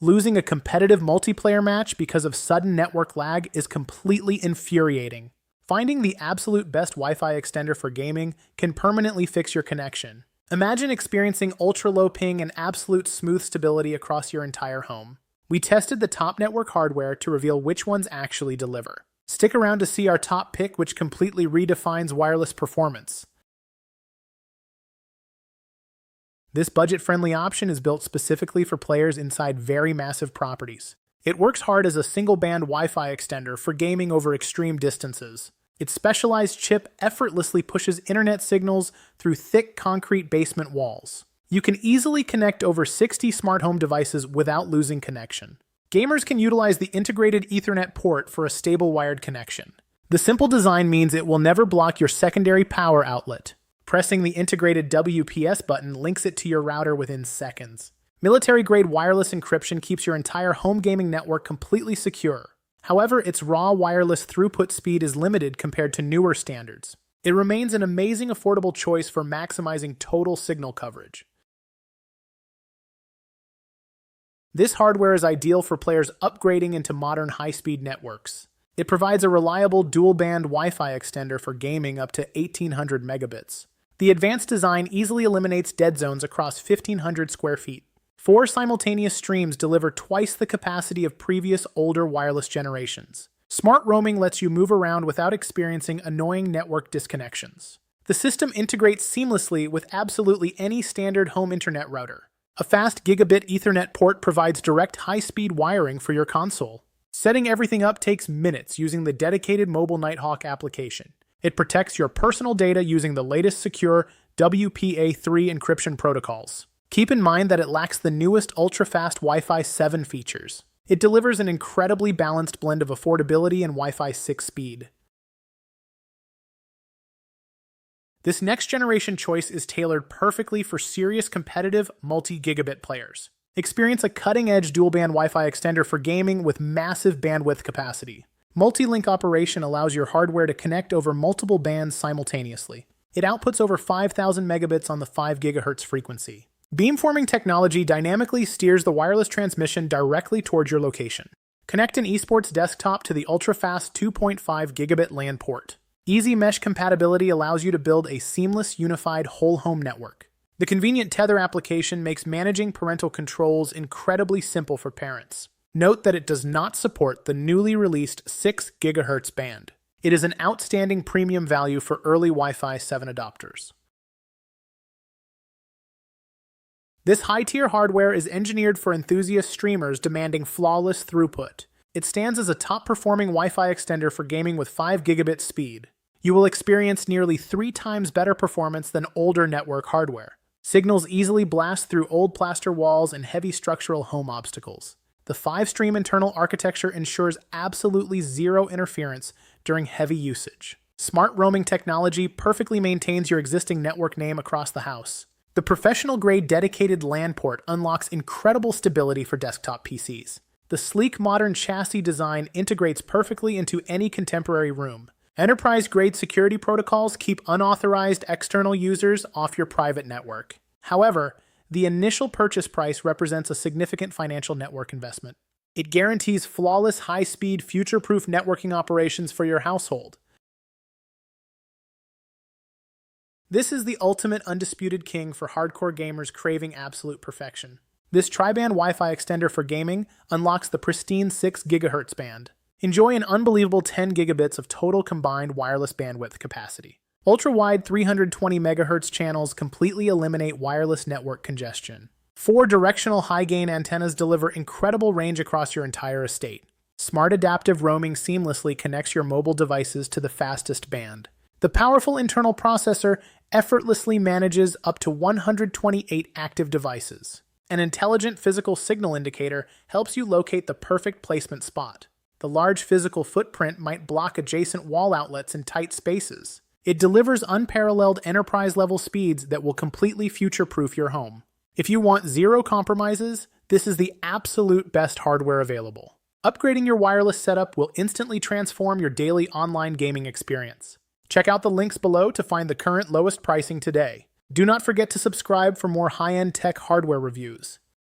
Losing a competitive multiplayer match because of sudden network lag is completely infuriating. Finding the absolute best Wi-Fi extender for gaming can permanently fix your connection. Imagine experiencing ultra-low ping and absolute smooth stability across your entire home. We tested the top network hardware to reveal which ones actually deliver. Stick around to see our top pick, which completely redefines wireless performance. This budget-friendly option is built specifically for players inside very massive properties. It works hard as a single-band Wi-Fi extender for gaming over extreme distances. Its specialized chip effortlessly pushes internet signals through thick concrete basement walls. You can easily connect over 60 smart home devices without losing connection. Gamers can utilize the integrated Ethernet port for a stable wired connection. The simple design means it will never block your secondary power outlet. Pressing the integrated WPS button links it to your router within seconds. Military-grade wireless encryption keeps your entire home gaming network completely secure. However, its raw wireless throughput speed is limited compared to newer standards. It remains an amazing affordable choice for maximizing total signal coverage. This hardware is ideal for players upgrading into modern high-speed networks. It provides a reliable dual-band Wi-Fi extender for gaming up to 1800 megabits. The advanced design easily eliminates dead zones across 1,500 square feet. 4 simultaneous streams deliver twice the capacity of previous older wireless generations. Smart roaming lets you move around without experiencing annoying network disconnections. The system integrates seamlessly with absolutely any standard home internet router. A fast gigabit Ethernet port provides direct high-speed wiring for your console. Setting everything up takes minutes using the dedicated mobile Nighthawk application. It protects your personal data using the latest secure WPA3 encryption protocols. Keep in mind that it lacks the newest ultra-fast Wi-Fi 7 features. It delivers an incredibly balanced blend of affordability and Wi-Fi 6 speed. This next-generation choice is tailored perfectly for serious competitive multi-gigabit players. Experience a cutting-edge dual-band Wi-Fi extender for gaming with massive bandwidth capacity. Multi-link operation allows your hardware to connect over multiple bands simultaneously. It outputs over 5,000 megabits on the 5 GHz frequency. Beamforming technology dynamically steers the wireless transmission directly towards your location. Connect an esports desktop to the ultra-fast 2.5 gigabit LAN port. Easy mesh compatibility allows you to build a seamless, unified whole-home network. The convenient Tether application makes managing parental controls incredibly simple for parents. Note that it does not support the newly released 6 GHz band. It is an outstanding premium value for early Wi-Fi 7 adopters. This high-tier hardware is engineered for enthusiast streamers demanding flawless throughput. It stands as a top-performing Wi-Fi extender for gaming with 5 gigabit speed. You will experience nearly 3 times better performance than older network hardware. Signals easily blast through old plaster walls and heavy structural home obstacles. The 5-stream internal architecture ensures absolutely zero interference during heavy usage. Smart roaming technology perfectly maintains your existing network name across the house. The professional-grade dedicated LAN port unlocks incredible stability for desktop PCs. The sleek modern chassis design integrates perfectly into any contemporary room. Enterprise-grade security protocols keep unauthorized external users off your private network. However, the initial purchase price represents a significant financial network investment. It guarantees flawless, high-speed, future-proof networking operations for your household. This is the ultimate undisputed king for hardcore gamers craving absolute perfection. This tri-band Wi-Fi extender for gaming unlocks the pristine 6 GHz band. Enjoy an unbelievable 10 gigabits of total combined wireless bandwidth capacity. Ultra-wide 320 MHz channels completely eliminate wireless network congestion. 4 directional high-gain antennas deliver incredible range across your entire estate. Smart adaptive roaming seamlessly connects your mobile devices to the fastest band. The powerful internal processor effortlessly manages up to 128 active devices. An intelligent physical signal indicator helps you locate the perfect placement spot. The large physical footprint might block adjacent wall outlets in tight spaces. It delivers unparalleled enterprise-level speeds that will completely future-proof your home. If you want zero compromises, this is the absolute best hardware available. Upgrading your wireless setup will instantly transform your daily online gaming experience. Check out the links below to find the current lowest pricing today. Do not forget to subscribe for more high-end tech hardware reviews.